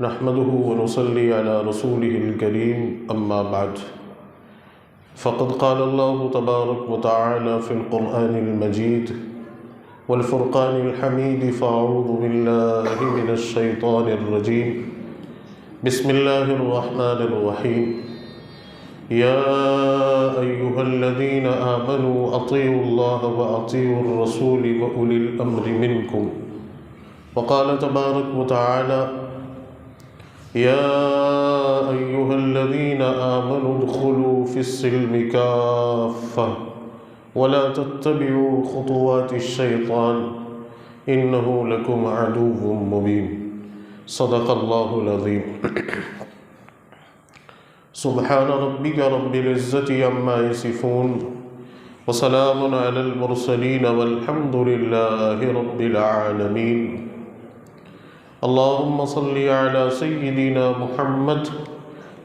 نحمده ونصلي على رسوله الكريم أما بعد فقد قال الله تبارك وتعالى في القرآن المجيد والفرقان الحميد فأعوذ بالله من الشيطان الرجيم بسم الله الرحمن الرحيم يا أيها الذين آمنوا أطيعوا الله وأطيعوا الرسول وأولي الأمر منكم وقال تبارك وتعالى يا أيها الذين آمنوا ادخلوا في السلم كافة ولا تتبعوا خطوات الشيطان إنه لكم عدو مبين صدق الله العظيم سبحان ربك رب العزة عما يصفون وسلام على المرسلين والحمد لله رب العالمين اللهم صل على سيدنا محمد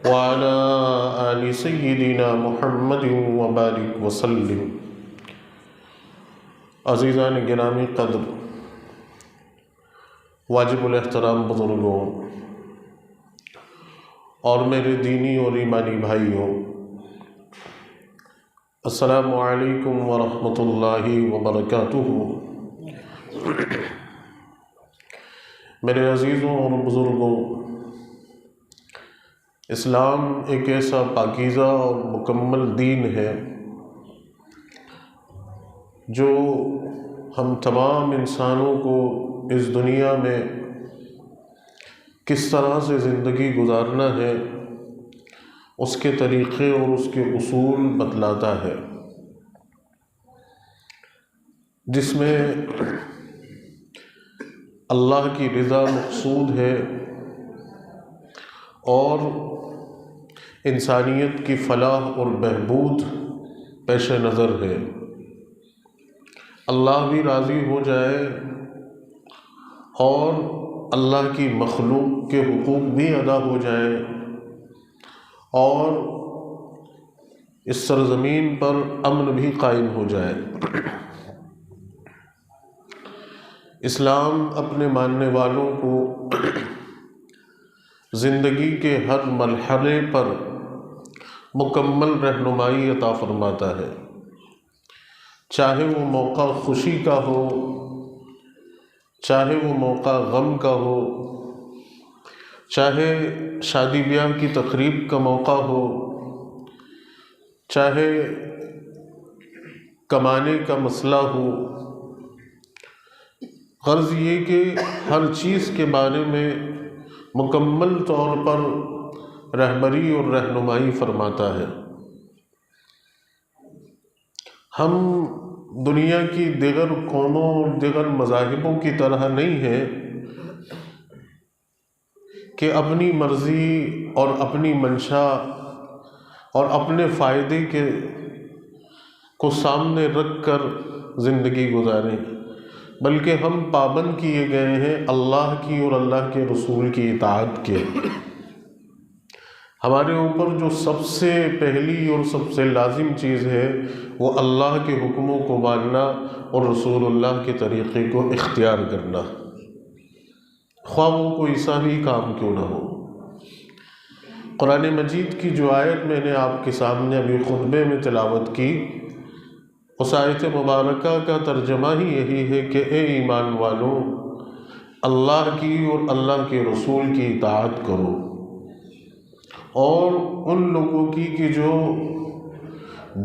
وعلى آل سيدنا محمد وبارك وسلم. عزیزان گرامی قدر، واجب الاحترام بزرگوں اور میرے دینی اور ایمانی بھائیوں، السلام علیکم ورحمۃ اللہ وبرکاتہ. میرے عزیزوں اور بزرگوں، اسلام ایک ایسا پاکیزہ اور مکمل دین ہے جو ہم تمام انسانوں کو اس دنیا میں کس طرح سے زندگی گزارنا ہے اس کے طریقے اور اس کے اصول بتلاتا ہے، جس میں اللہ کی رضا مقصود ہے اور انسانیت کی فلاح اور بہبود پیش نظر ہے. اللہ بھی راضی ہو جائے اور اللہ کی مخلوق کے حقوق بھی ادا ہو جائیں اور اس سرزمین پر امن بھی قائم ہو جائے. اسلام اپنے ماننے والوں کو زندگی کے ہر مرحلے پر مکمل رہنمائی عطا فرماتا ہے، چاہے وہ موقع خوشی کا ہو، چاہے وہ موقع غم کا ہو، چاہے شادی بیاہ کی تقریب کا موقع ہو، چاہے کمانے کا مسئلہ ہو. غرض یہ کہ ہر چیز کے بارے میں مکمل طور پر رہبری اور رہنمائی فرماتا ہے. ہم دنیا کی دیگر قوموں اور دیگر مذاہبوں کی طرح نہیں ہیں کہ اپنی مرضی اور اپنی منشا اور اپنے فائدے کو سامنے رکھ کر زندگی گزاریں، بلکہ ہم پابند کیے گئے ہیں اللہ کی اور اللہ کے رسول کی اطاعت کے. ہمارے اوپر جو سب سے پہلی اور سب سے لازم چیز ہے وہ اللہ کے حکموں کو ماننا اور رسول اللہ کے طریقے کو اختیار کرنا، خواہ وہ کوئی سا بھی کام کیوں نہ ہو. قرآن مجید کی جو آیت میں نے آپ کے سامنے ابھی خطبے میں تلاوت کی، اس آیت مبارکہ کا ترجمہ ہی یہی ہے کہ اے ایمان والو، اللہ کی اور اللہ کے رسول کی اطاعت کرو، اور ان لوگوں کی کہ جو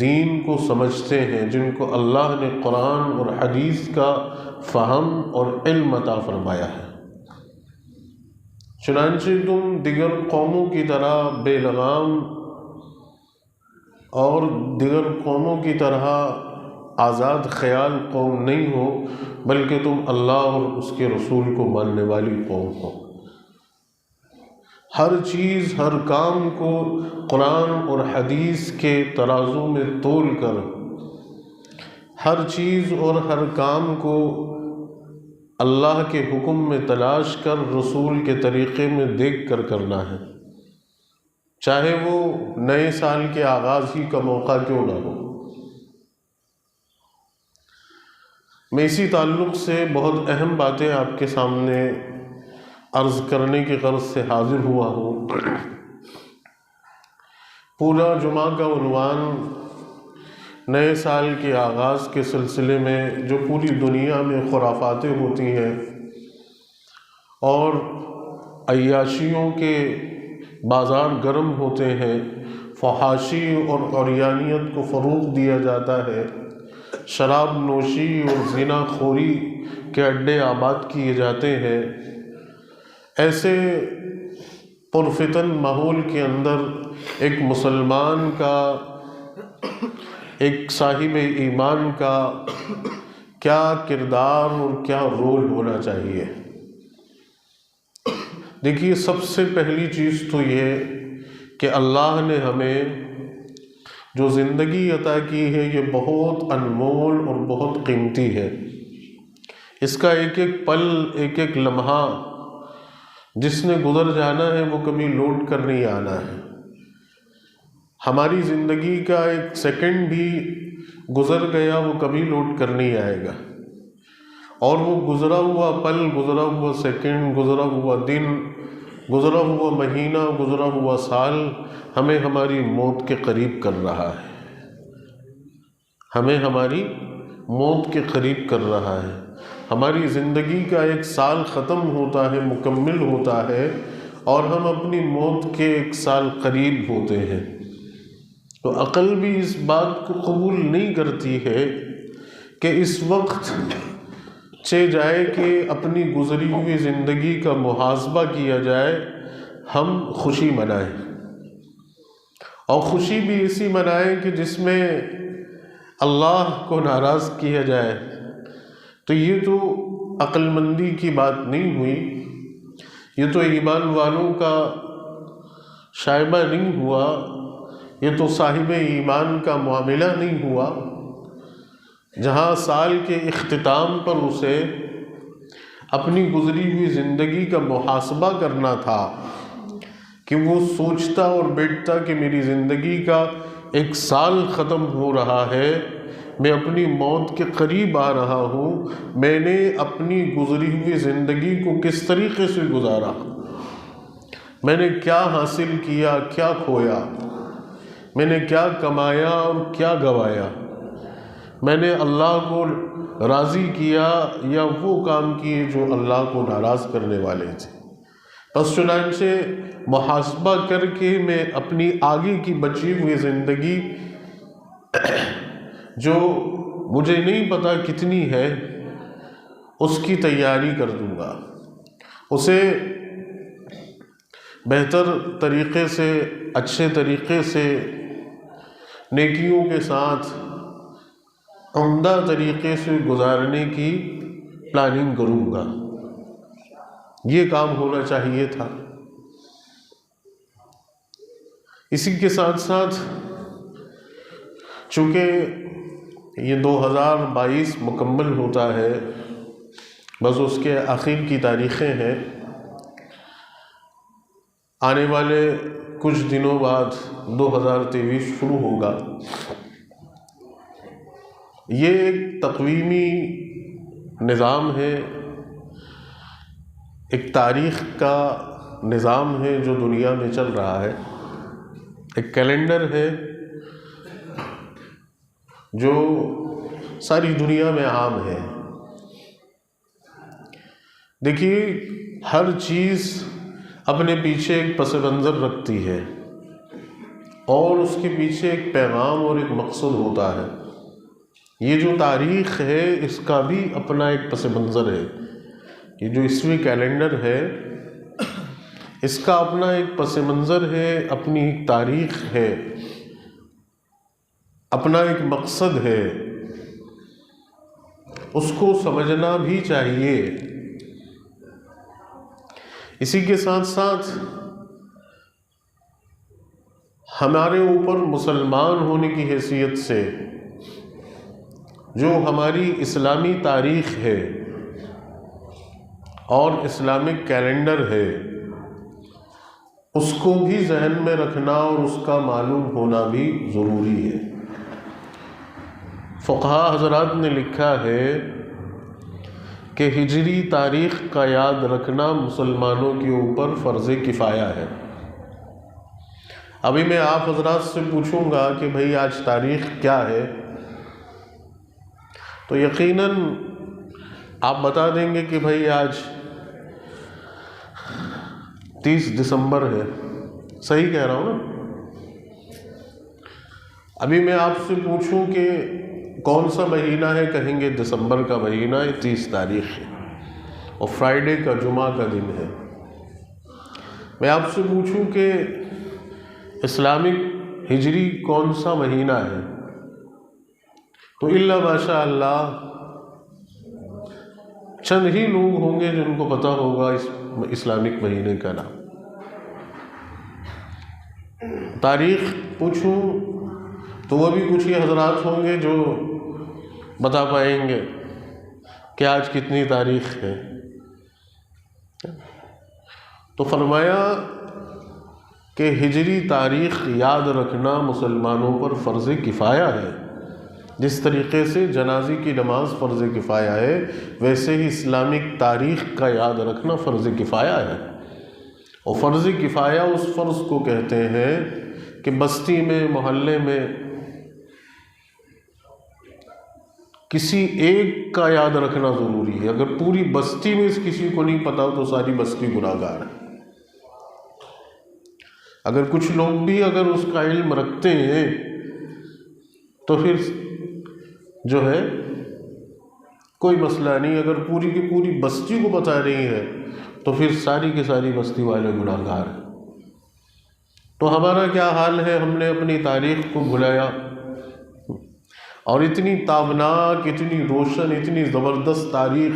دین کو سمجھتے ہیں، جن کو اللہ نے قرآن اور حدیث کا فہم اور علم عطا فرمایا ہے. چنانچہ تم دیگر قوموں کی طرح بے لگام اور دیگر قوموں کی طرح آزاد خیال قوم نہیں ہو، بلکہ تم اللہ اور اس کے رسول کو ماننے والی قوم ہو. ہر چیز، ہر کام کو قرآن اور حدیث کے ترازو میں تول کر، ہر چیز اور ہر کام کو اللہ کے حکم میں تلاش کر رسول کے طریقے میں دیکھ کر کرنا ہے، چاہے وہ نئے سال کے آغاز ہی کا موقع کیوں نہ ہو. میں اسی تعلق سے بہت اہم باتیں آپ کے سامنے عرض کرنے کی غرض سے حاضر ہوا ہوں۔ پورا جمعہ کا عنوان نئے سال کے آغاز کے سلسلے میں جو پوری دنیا میں خرافاتیں ہوتی ہیں اور عیاشیوں کے بازار گرم ہوتے ہیں، فحاشی اور عریانیت کو فروغ دیا جاتا ہے، شراب نوشی اور زنا خوری کے اڈے آباد کیے جاتے ہیں، ایسے پرفتن ماحول کے اندر ایک مسلمان کا، ایک صاحب ایمان کا کیا کردار اور کیا رول ہونا چاہیے؟ دیکھیے، سب سے پہلی چیز تو یہ کہ اللہ نے ہمیں جو زندگی عطا کی ہے یہ بہت انمول اور بہت قیمتی ہے۔ اس کا ایک ایک پل، ایک ایک لمحہ جس نے گزر جانا ہے وہ کبھی لوٹ کر نہیں آنا ہے۔ ہماری زندگی کا ایک سیکنڈ بھی گزر گیا وہ کبھی لوٹ کر نہیں آئے گا، اور وہ گزرا ہوا پل، گزرا ہوا سیکنڈ، گزرا ہوا دن، گزرا ہوا مہینہ، گزرا ہوا سال ہمیں ہماری موت کے قریب کر رہا ہے، ہمیں ہماری موت کے قریب کر رہا ہے۔ ہماری زندگی کا ایک سال ختم ہوتا ہے، مکمل ہوتا ہے، اور ہم اپنی موت کے ایک سال قریب ہوتے ہیں۔ تو عقل بھی اس بات کو قبول نہیں کرتی ہے کہ اس وقت چہ جائے کہ اپنی گزری ہوئی زندگی کا محاسبہ کیا جائے، ہم خوشی منائیں، اور خوشی بھی ایسی منائیں کہ جس میں اللہ کو ناراض کیا جائے۔ تو یہ تو عقل مندی کی بات نہیں ہوئی، یہ تو ایمان والوں کا شائبہ نہیں ہوا، یہ تو صاحب ایمان کا معاملہ نہیں ہوا، جہاں سال کے اختتام پر اسے اپنی گزری ہوئی زندگی کا محاسبہ کرنا تھا، کہ وہ سوچتا اور بیٹھتا کہ میری زندگی کا ایک سال ختم ہو رہا ہے، میں اپنی موت کے قریب آ رہا ہوں، میں نے اپنی گزری ہوئی زندگی کو کس طریقے سے گزارا، میں نے کیا حاصل کیا، کیا کھویا، میں نے کیا کمایا اور کیا گوایا، میں نے اللہ کو راضی کیا یا وہ کام کیے جو اللہ کو ناراض کرنے والے تھے۔ پس چنانچہ محاسبہ کر کے میں اپنی آگے کی بچی ہوئی زندگی جو مجھے نہیں پتا کتنی ہے، اس کی تیاری کر دوں گا، اسے بہتر طریقے سے، اچھے طریقے سے، نیکیوں کے ساتھ، عمدہ طریقے سے گزارنے کی پلاننگ کروں گا۔ یہ کام ہونا چاہیے تھا۔ اسی کے ساتھ ساتھ چونکہ یہ 2022 مکمل ہوتا ہے، بس اس کے آخر کی تاریخیں ہیں، آنے والے کچھ دنوں بعد 2023 شروع ہوگا۔ یہ ایک تقویمی نظام ہے، ایک تاریخ کا نظام ہے جو دنیا میں چل رہا ہے، ایک کیلنڈر ہے جو ساری دنیا میں عام ہے۔ دیکھیے، ہر چیز اپنے پیچھے ایک پس منظر رکھتی ہے، اور اس کے پیچھے ایک پیغام اور ایک مقصد ہوتا ہے۔ یہ جو تاریخ ہے اس کا بھی اپنا ایک پس منظر ہے، یہ جو عیسوی کیلنڈر ہے اس کا اپنا ایک پس منظر ہے، اپنی ایک تاریخ ہے، اپنا ایک مقصد ہے، اس کو سمجھنا بھی چاہیے۔ اسی کے ساتھ ساتھ ہمارے اوپر مسلمان ہونے کی حیثیت سے جو ہماری اسلامی تاریخ ہے اور اسلامک کیلنڈر ہے، اس کو بھی ذہن میں رکھنا اور اس کا معلوم ہونا بھی ضروری ہے۔ فقہا حضرات نے لکھا ہے کہ ہجری تاریخ کا یاد رکھنا مسلمانوں کے اوپر فرض کفایہ ہے۔ ابھی میں آپ حضرات سے پوچھوں گا کہ بھئی آج تاریخ کیا ہے، تو یقیناً آپ بتا دیں گے کہ بھئی آج 30 دسمبر ہے۔ صحیح کہہ رہا ہوں نا؟ ابھی میں آپ سے پوچھوں کہ کون سا مہینہ ہے، کہیں گے دسمبر کا مہینہ ہے، 30 تاریخ ہے اور فرائیڈے کا جمعہ کا دن ہے۔ میں آپ سے پوچھوں کہ اسلامک ہجری کون سا مہینہ ہے، تو الا ماشاء اللہ چند ہی لوگ ہوں گے جن کو پتہ ہوگا اس اسلامک مہینے کا نام۔ تاریخ پوچھوں تو وہ بھی کچھ ہی حضرات ہوں گے جو بتا پائیں گے کہ آج کتنی تاریخ ہے۔ تو فرمایا کہ ہجری تاریخ یاد رکھنا مسلمانوں پر فرض کفایہ ہے۔ جس طریقے سے جنازے کی نماز فرض کفایہ ہے، ویسے ہی اسلامک تاریخ کا یاد رکھنا فرض کفایہ ہے۔ اور فرض کفایہ اس فرض کو کہتے ہیں کہ بستی میں، محلے میں کسی ایک کا یاد رکھنا ضروری ہے۔ اگر پوری بستی میں اس کسی کو نہیں پتا تو ساری بستی گناہ گار ہے۔ اگر کچھ لوگ بھی اگر اس کا علم رکھتے ہیں تو پھر جو ہے کوئی مسئلہ نہیں، اگر پوری کی پوری بستی کو پتہ نہیں ہے تو پھر ساری کی ساری بستی والے گناہ گار ہیں۔ تو ہمارا کیا حال ہے؟ ہم نے اپنی تاریخ کو بھلایا، اور اتنی تابناک، اتنی روشن، اتنی زبردست تاریخ،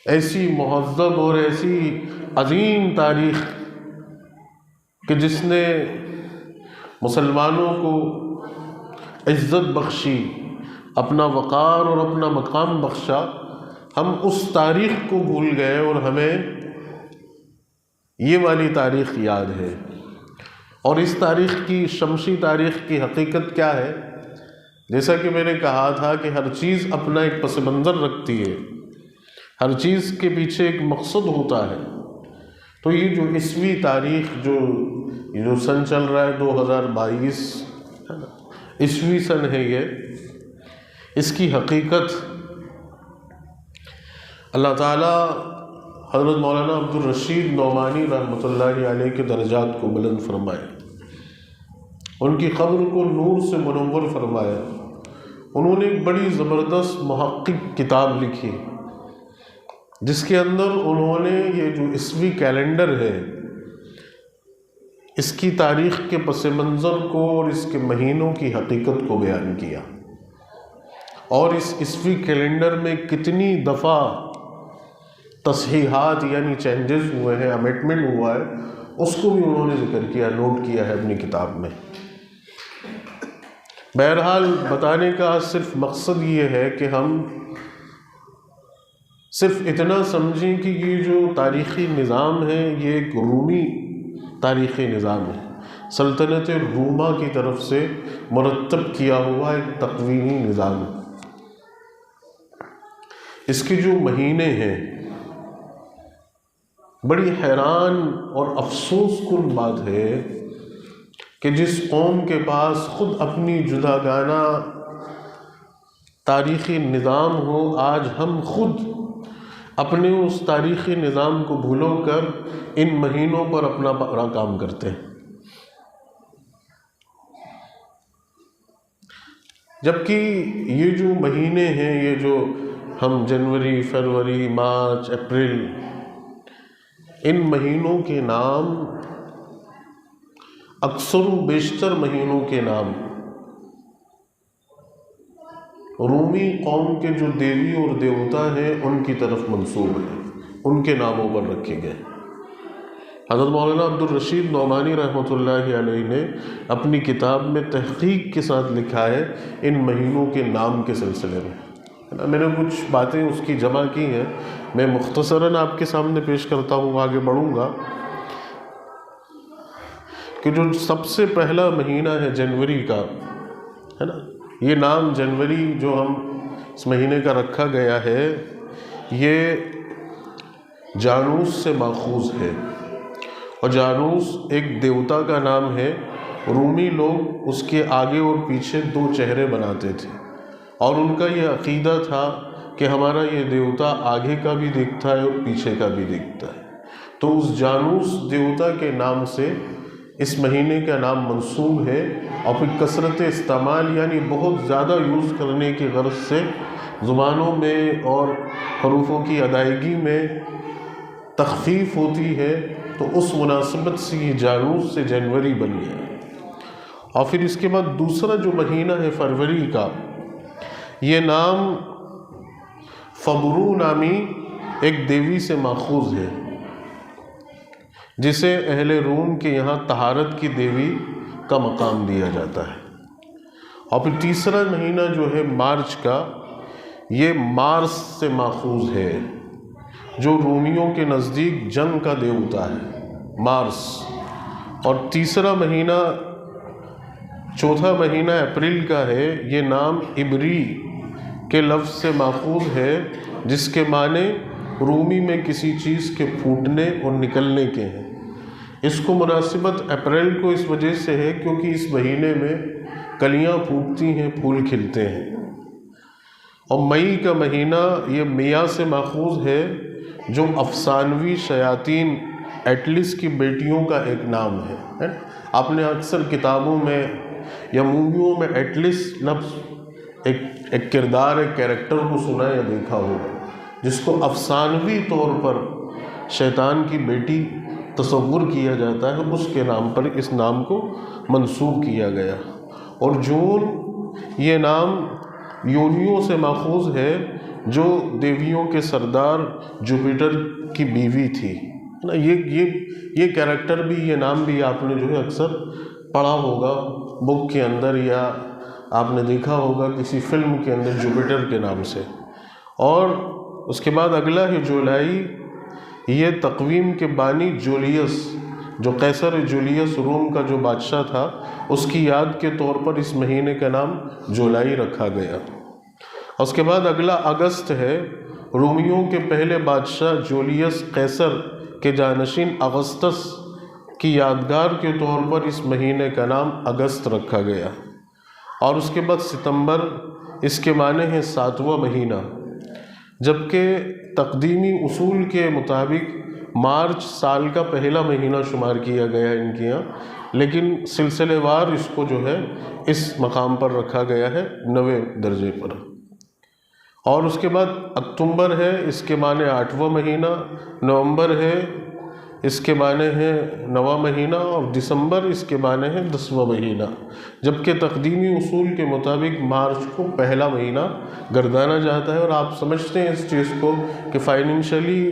ایسی مہذب اور ایسی عظیم تاریخ کہ جس نے مسلمانوں کو عزت بخشی، اپنا وقار اور اپنا مقام بخشا، ہم اس تاریخ کو بھول گئے اور ہمیں یہ والی تاریخ یاد ہے۔ اور اس تاریخ کی، شمسی تاریخ کی حقیقت کیا ہے؟ جیسا کہ میں نے کہا تھا کہ ہر چیز اپنا ایک پس منظر رکھتی ہے، ہر چیز کے پیچھے ایک مقصد ہوتا ہے۔ تو یہ جو عیسوی تاریخ جو سن چل رہا ہے 2022 عیسوی سن ہے، یہ اس کی حقیقت اللہ تعالیٰ حضرت مولانا عبدالرشید نعمانی رحمۃ اللہ علیہ کے درجات کو بلند فرمائے، ان کی قبر کو نور سے منور فرمائے۔ انہوں نے ایک بڑی زبردست محقق کتاب لکھی جس کے اندر انہوں نے یہ جو عیسوی کیلنڈر ہے اس کی تاریخ کے پس منظر کو اور اس کے مہینوں کی حقیقت کو بیان کیا، اور اس عیسوی کیلنڈر میں کتنی دفعہ تصحیحات یعنی چینجز ہوئے ہیں، امینڈمنٹ ہوا ہے، اس کو بھی انہوں نے ذکر کیا، نوٹ کیا ہے اپنی کتاب میں۔ بہرحال بتانے کا صرف مقصد یہ ہے کہ ہم صرف اتنا سمجھیں کہ یہ جو تاریخی نظام ہے یہ ایک رومی تاریخی نظام ہے، سلطنت روما کی طرف سے مرتب کیا ہوا ایک تقویمی نظام ہے۔ اس کے جو مہینے ہیں، بڑی حیران اور افسوس کن بات ہے کہ جس قوم کے پاس خود اپنی جداگانہ تاریخی نظام ہو، آج ہم خود اپنے اس تاریخی نظام کو بھولو کر ان مہینوں پر اپنا بڑا کام کرتے ہیں، جبکہ یہ جو مہینے ہیں، یہ جو ہم جنوری، فروری، مارچ، اپریل، ان مہینوں کے نام اکثر و بیشتر مہینوں کے نام رومی قوم کے جو دیوی اور دیوتا ہیں ان کی طرف منسوب ہیں، ان کے ناموں پر رکھے گئے۔ حضرت مولانا عبدالرشید نعمانی رحمۃ اللہ علیہ نے اپنی کتاب میں تحقیق کے ساتھ لکھا ہے ان مہینوں کے نام کے سلسلے میں۔ میں نے کچھ باتیں اس کی جمع کی ہیں، میں مختصراً آپ کے سامنے پیش کرتا ہوں، آگے بڑھوں گا۔ کہ جو سب سے پہلا مہینہ ہے جنوری کا، ہے نا، یہ نام جنوری جو ہم اس مہینے کا رکھا گیا ہے یہ جانوس سے ماخوذ ہے، اور جانوس ایک دیوتا کا نام ہے۔ رومی لوگ اس کے آگے اور پیچھے 2 چہرے بناتے تھے، اور ان کا یہ عقیدہ تھا کہ ہمارا یہ دیوتا آگے کا بھی دکھتا ہے اور پیچھے کا بھی دکھتا ہے۔ تو اس جانوس دیوتا کے نام سے اس مہینے کا نام منسوب ہے، اور پھر کثرت استعمال یعنی بہت زیادہ یوز کرنے کی غرض سے زبانوں میں اور حروفوں کی ادائیگی میں تخفیف ہوتی ہے، تو اس مناسبت سے یہ جانوس سے جنوری بن گیا۔ اور پھر اس کے بعد دوسرا جو مہینہ ہے فروری کا، یہ نام فبرو نامی ایک دیوی سے ماخوذ ہے، جسے اہل روم کے یہاں طہارت کی دیوی کا مقام دیا جاتا ہے۔ اور پھر تیسرا مہینہ جو ہے مارچ کا، یہ مارس سے ماخوذ ہے، جو رومیوں کے نزدیک جنگ کا دیوتا ہے، مارس۔ اور تیسرا مہینہ، چوتھا مہینہ اپریل کا ہے، یہ نام عبری کے لفظ سے ماخوذ ہے، جس کے معنی رومی میں کسی چیز کے پھوٹنے اور نکلنے کے ہیں۔ اس کو مناسبت اپریل کو اس وجہ سے ہے کیونکہ اس مہینے میں کلیاں پھوٹتی ہیں، پھول کھلتے ہیں۔ اور مئی کا مہینہ یہ میاں سے ماخوذ ہے، جو افسانوی شیاطین ایٹلس کی بیٹیوں کا ایک نام ہے۔ آپ نے اکثر کتابوں میں یا موویوں میں ایٹلس لفظ ایک کردار، ایک کیریکٹر کو سنا یا دیکھا ہوگا، جس کو افسانوی طور پر شیطان کی بیٹی تصور کیا جاتا ہے، اس کے نام پر اس نام کو منسوب کیا گیا۔ اور جون، یہ نام یونیوں سے ماخوذ ہے، جو دیویوں کے سردار جوپیٹر کی بیوی تھی۔ یہ کیریکٹر بھی، یہ نام بھی آپ نے جو ہے اکثر پڑھا ہوگا بک کے اندر، یا آپ نے دیکھا ہوگا کسی فلم کے اندر جوپیٹر کے نام سے۔ اور اس کے بعد اگلا ہے جولائی، یہ تقویم کے بانی جولیس، جو قیصر جولیس روم کا جو بادشاہ تھا، اس کی یاد کے طور پر اس مہینے کا نام جولائی رکھا گیا۔ اس کے بعد اگلا اگست ہے، رومیوں کے پہلے بادشاہ جولیس قیصر کے جانشین اگسطس کی یادگار کے طور پر اس مہینے کا نام اگست رکھا گیا۔ اور اس کے بعد ستمبر، اس کے معنی ہے 7واں مہینہ، جبکہ تقدیمی اصول کے مطابق مارچ سال کا پہلا مہینہ شمار کیا گیا ان کے یہاں، لیکن سلسلے وار اس کو جو ہے اس مقام پر رکھا گیا ہے 9ویں درجے پر۔ اور اس کے بعد اکتوبر ہے، اس کے معنی 8واں مہینہ، نومبر ہے، اس کے معنی ہے 9واں مہینہ، اور دسمبر اس کے معنی ہے 10واں مہینہ، جبکہ تقدیمی اصول کے مطابق مارچ کو پہلا مہینہ گردانا جاتا ہے۔ اور آپ سمجھتے ہیں اس چیز کو کہ فائنینشلی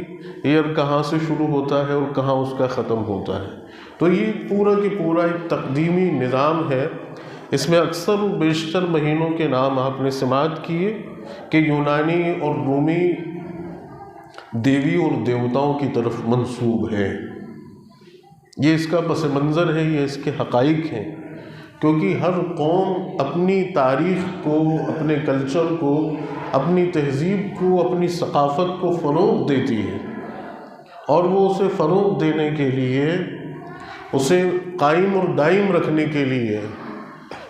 ایئر کہاں سے شروع ہوتا ہے اور کہاں اس کا ختم ہوتا ہے۔ تو یہ پورا کی پورا ایک تقدیمی نظام ہے۔ اس میں اکثر و بیشتر مہینوں کے نام آپ نے سماعت کیے کہ یونانی اور رومی دیوی اور دیوتاؤں کی طرف منسوب ہے۔ یہ اس کا پس منظر ہے، یہ اس کے حقائق ہیں، کیونکہ ہر قوم اپنی تاریخ کو، اپنے کلچر کو، اپنی تہذیب کو، اپنی ثقافت کو فروغ دیتی ہے، اور وہ اسے فروغ دینے کے لیے، اسے قائم اور دائم رکھنے کے لیے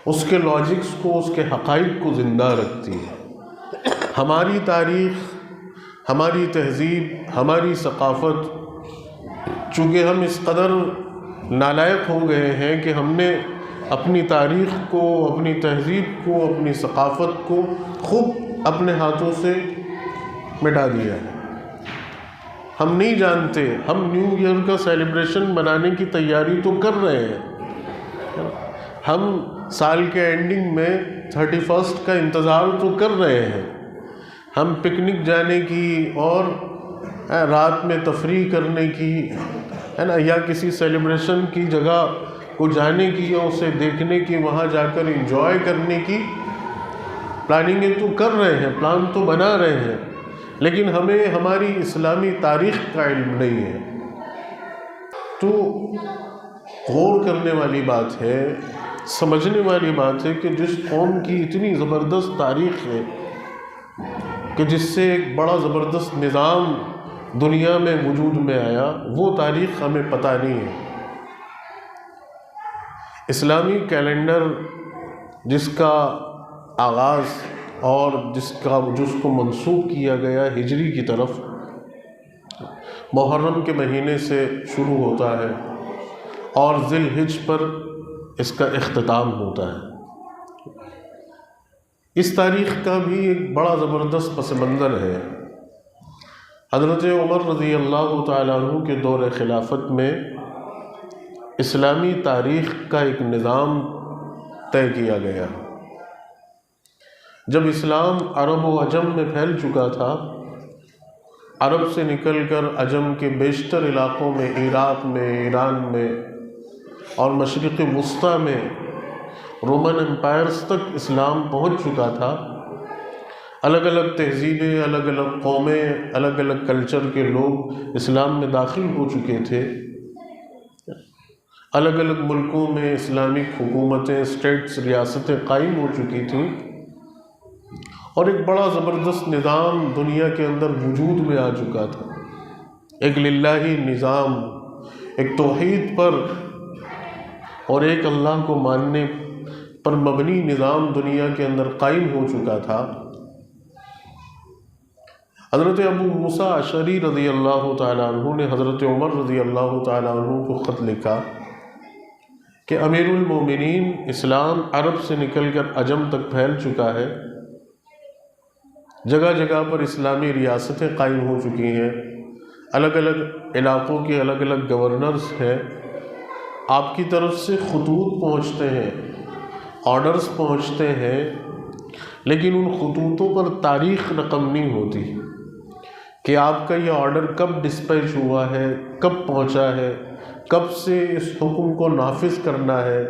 اس کے لاجکس کو، اس کے حقائق کو زندہ رکھتی ہے۔ ہماری تاریخ، ہماری تہذیب، ہماری ثقافت، چونکہ ہم اس قدر نالائق ہو گئے ہیں کہ ہم نے اپنی تاریخ کو، اپنی تہذیب کو، اپنی ثقافت کو خود اپنے ہاتھوں سے مٹا دیا ہے۔ ہم نہیں جانتے، ہم نیو ایئر کا سیلیبریشن منانے کی تیاری تو کر رہے ہیں، ہم سال کے اینڈنگ میں 31 کا انتظار تو کر رہے ہیں، ہم پکنک جانے کی اور رات میں تفریح کرنے کی، ہے نا، یا کسی سیلیبریشن کی جگہ کو جانے کی، یا اسے دیکھنے کی، وہاں جا کر انجوائے کرنے کی پلاننگیں تو کر رہے ہیں، پلان تو بنا رہے ہیں، لیکن ہمیں ہماری اسلامی تاریخ کا علم نہیں ہے۔ تو غور کرنے والی بات ہے، سمجھنے والی بات ہے کہ جس قوم کی اتنی زبردست تاریخ ہے، کہ جس سے ایک بڑا زبردست نظام دنیا میں وجود میں آیا، وہ تاریخ ہمیں پتہ نہیں ہے۔ اسلامی کیلنڈر جس کا آغاز اور جس کو منسوب کیا گیا ہجری کی طرف محرم کے مہینے سے شروع ہوتا ہے اور ذی الحج پر اس کا اختتام ہوتا ہے۔ اس تاریخ کا بھی ایک بڑا زبردست پس منظر ہے۔ حضرت عمر رضی اللہ تعالیٰ عنہ کے دور خلافت میں اسلامی تاریخ کا ایک نظام طے کیا گیا۔ جب اسلام عرب و عجم میں پھیل چکا تھا، عرب سے نکل کر عجم کے بیشتر علاقوں میں، عراق میں، ایران میں اور مشرق وسطیٰ میں رومن امپائرز تک اسلام پہنچ چکا تھا۔ الگ الگ تہذیبیں، الگ الگ قومیں، الگ الگ کلچر کے لوگ اسلام میں داخل ہو چکے تھے۔ الگ الگ ملکوں میں اسلامک حکومتیں، اسٹیٹس، ریاستیں قائم ہو چکی تھیں، اور ایک بڑا زبردست نظام دنیا کے اندر وجود میں آ چکا تھا۔ ایک للہی نظام، ایک توحید پر اور ایک اللہ کو ماننے پر مبنی نظام دنیا کے اندر قائم ہو چکا تھا۔ حضرت ابو موسیٰ اشعری رضی اللہ تعالیٰ عنہ نے حضرت عمر رضی اللہ تعالیٰ عنہ کو خط لکھا کہ امیر المومنین، اسلام عرب سے نکل کر عجم تک پھیل چکا ہے، جگہ جگہ پر اسلامی ریاستیں قائم ہو چکی ہیں، الگ الگ علاقوں کے الگ الگ گورنرز ہیں، آپ کی طرف سے خطوط پہنچتے ہیں، آرڈرز پہنچتے ہیں، لیکن ان خطوطوں پر تاریخ رقم نہیں ہوتی کہ آپ کا یہ آرڈر کب ڈسپیچ ہوا ہے، کب پہنچا ہے، کب سے اس حکم کو نافذ کرنا ہے،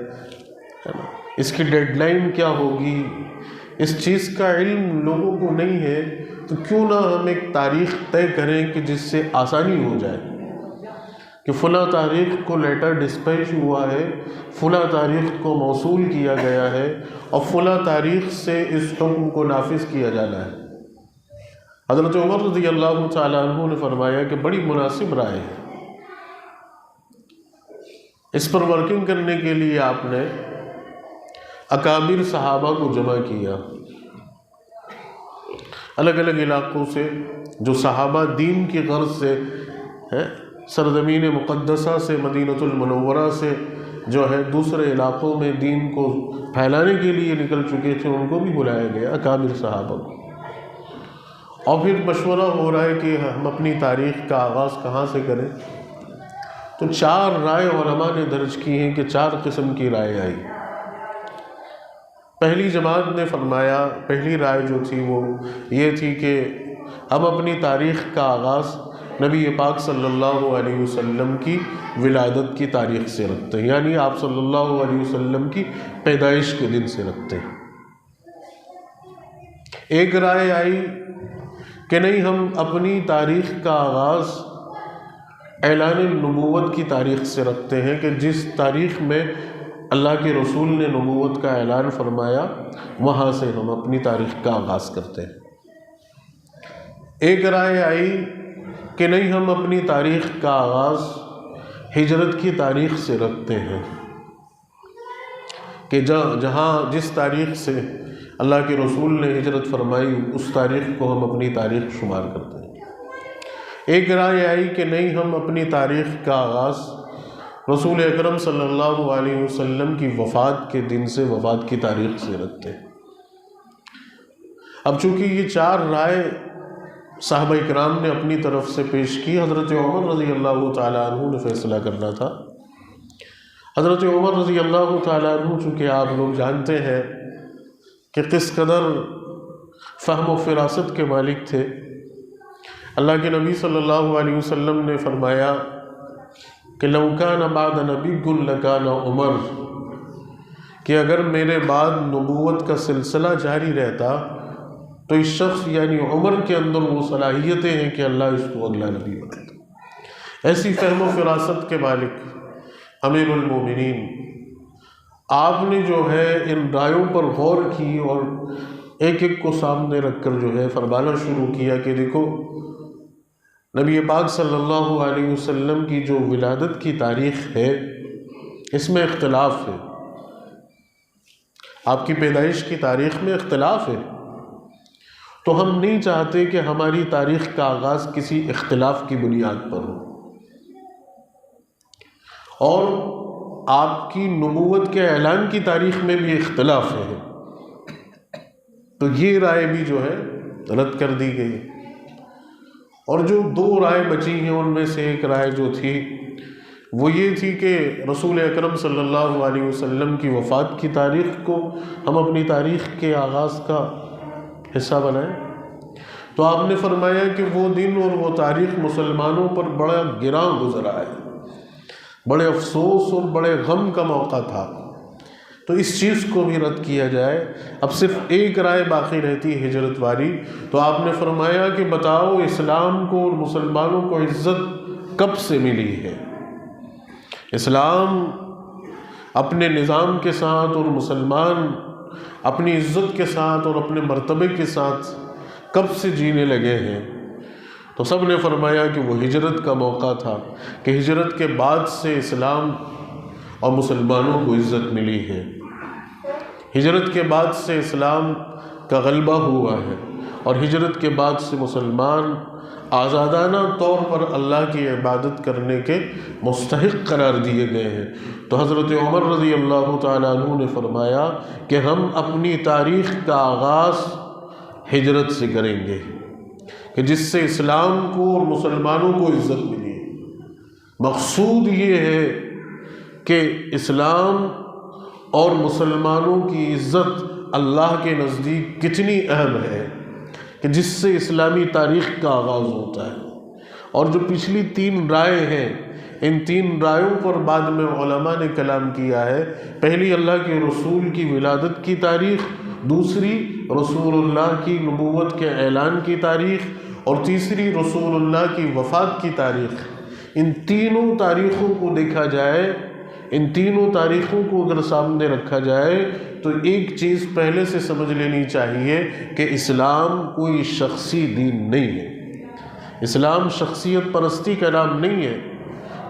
اس کی ڈیڈ لائن کیا ہوگی۔ اس چیز کا علم لوگوں کو نہیں ہے، تو کیوں نہ ہم ایک تاریخ طے کریں کہ جس سے آسانی ہو جائے کہ فلاں تاریخ کو لیٹر ڈسپیچ ہوا ہے، فلاں تاریخ کو موصول کیا گیا ہے، اور فلاں تاریخ سے اس حکم کو نافذ کیا جانا ہے۔ حضرت عمر رضی اللہ تعالیٰ عنہ نے فرمایا کہ بڑی مناسب رائے ہے۔ اس پر ورکنگ کرنے کے لیے آپ نے اکابر صحابہ کو جمع کیا، الگ الگ علاقوں سے جو صحابہ دین کی غرض سے سرزمین مقدسہ سے، مدینہ المنورہ سے جو ہے دوسرے علاقوں میں دین کو پھیلانے کے لیے نکل چکے تھے، ان کو بھی بلایا گیا، اکابر صحابہ کو۔ اور پھر مشورہ ہو رہا ہے کہ ہم اپنی تاریخ کا آغاز کہاں سے کریں، تو 4 رائے علماء نے درج کی ہیں کہ 4 قسم کی رائے آئی۔ پہلی جماعت نے فرمایا، پہلی رائے جو تھی وہ یہ تھی کہ ہم اپنی تاریخ کا آغاز نبی پاک صلی اللہ علیہ وسلم کی ولادت کی تاریخ سے رکھتے ہیں، یعنی آپ صلی اللہ علیہ وسلم کی پیدائش کے دن سے رکھتے ہیں۔ ایک رائے آئی کہ نہیں، ہم اپنی تاریخ کا آغاز اعلان نبوت کی تاریخ سے رکھتے ہیں کہ جس تاریخ میں اللہ کے رسول نے نبوت کا اعلان فرمایا، وہاں سے ہم اپنی تاریخ کا آغاز کرتے ہیں۔ ایک رائے آئی کہ نہیں، ہم اپنی تاریخ کا آغاز ہجرت کی تاریخ سے رکھتے ہیں کہ جہاں جس تاریخ سے اللہ کے رسول نے ہجرت فرمائی، اس تاریخ کو ہم اپنی تاریخ شمار کرتے ہیں۔ ایک رائے آئی کہ نہیں، ہم اپنی تاریخ کا آغاز رسول اکرم صلی اللہ علیہ وسلم کی وفات کے دن سے، وفات کی تاریخ سے رکھتے ہیں۔ اب چونکہ یہ 4 رائے صحابہ اکرام نے اپنی طرف سے پیش کی، حضرت عمر رضی اللہ تعالیٰ عنہ نے فیصلہ کرنا تھا۔ حضرت عمر رضی اللہ تعالیٰ عنہ چونکہ آپ لوگ جانتے ہیں کہ کس قدر فہم و فراست کے مالک تھے، اللہ کے نبی صلی اللہ علیہ وسلم نے فرمایا کہ لو کان بعد نبی لکان عمر، کہ اگر میرے بعد نبوت کا سلسلہ جاری رہتا تو اس شخص یعنی عمر کے اندر وہ صلاحیتیں ہیں کہ اللہ اس کو اگلا نبی بنائے۔ ایسی فہم و فراست کے مالک امیر المومنین، آپ نے جو ہے ان رائوں پر غور کی اور ایک ایک کو سامنے رکھ کر جو ہے فرمانا شروع کیا کہ دیکھو نبی پاک صلی اللہ علیہ وسلم کی جو ولادت کی تاریخ ہے اس میں اختلاف ہے، آپ کی پیدائش کی تاریخ میں اختلاف ہے، تو ہم نہیں چاہتے کہ ہماری تاریخ کا آغاز کسی اختلاف کی بنیاد پر ہو، اور آپ کی نبوت کے اعلان کی تاریخ میں بھی اختلاف ہے، تو یہ رائے بھی جو ہے رد کر دی گئی، اور جو دو رائے بچی ہیں ان میں سے ایک رائے جو تھی وہ یہ تھی کہ رسول اکرم صلی اللہ علیہ وسلم کی وفات کی تاریخ کو ہم اپنی تاریخ کے آغاز کا حصہ بنائیں، تو آپ نے فرمایا کہ وہ دن اور وہ تاریخ مسلمانوں پر بڑا گراں گزرا ہے، بڑے افسوس اور بڑے غم کا موقع تھا، تو اس چیز کو بھی رد کیا جائے۔ اب صرف ایک رائے باقی رہتی ہے ہجرت والی، تو آپ نے فرمایا کہ بتاؤ اسلام کو اور مسلمانوں کو عزت کب سے ملی ہے؟ اسلام اپنے نظام کے ساتھ اور مسلمان اپنی عزت کے ساتھ اور اپنے مرتبے کے ساتھ کب سے جینے لگے ہیں؟ تو سب نے فرمایا کہ وہ ہجرت کا موقع تھا، کہ ہجرت کے بعد سے اسلام اور مسلمانوں کو عزت ملی ہے، ہجرت کے بعد سے اسلام کا غلبہ ہوا ہے، اور ہجرت کے بعد سے مسلمان آزادانہ طور پر اللہ کی عبادت کرنے کے مستحق قرار دیے گئے ہیں۔ تو حضرت عمر رضی اللہ تعالیٰ عنہ نے فرمایا کہ ہم اپنی تاریخ کا آغاز ہجرت سے کریں گے، کہ جس سے اسلام کو اور مسلمانوں کو عزت ملی۔ مقصود یہ ہے کہ اسلام اور مسلمانوں کی عزت اللہ کے نزدیک کتنی اہم ہے کہ جس سے اسلامی تاریخ کا آغاز ہوتا ہے۔ اور جو پچھلی تین رائے ہیں، ان تین رائوں پر بعد میں علماء نے کلام کیا ہے۔ پہلی اللہ کے رسول کی ولادت کی تاریخ، دوسری رسول اللہ کی نبوت کے اعلان کی تاریخ، اور تیسری رسول اللہ کی وفات کی تاریخ۔ ان تینوں تاریخوں کو دیکھا جائے، ان تینوں تاریخوں کو اگر سامنے رکھا جائے تو ایک چیز پہلے سے سمجھ لینی چاہیے کہ اسلام کوئی شخصی دین نہیں ہے۔ اسلام شخصیت پرستی کا نام نہیں ہے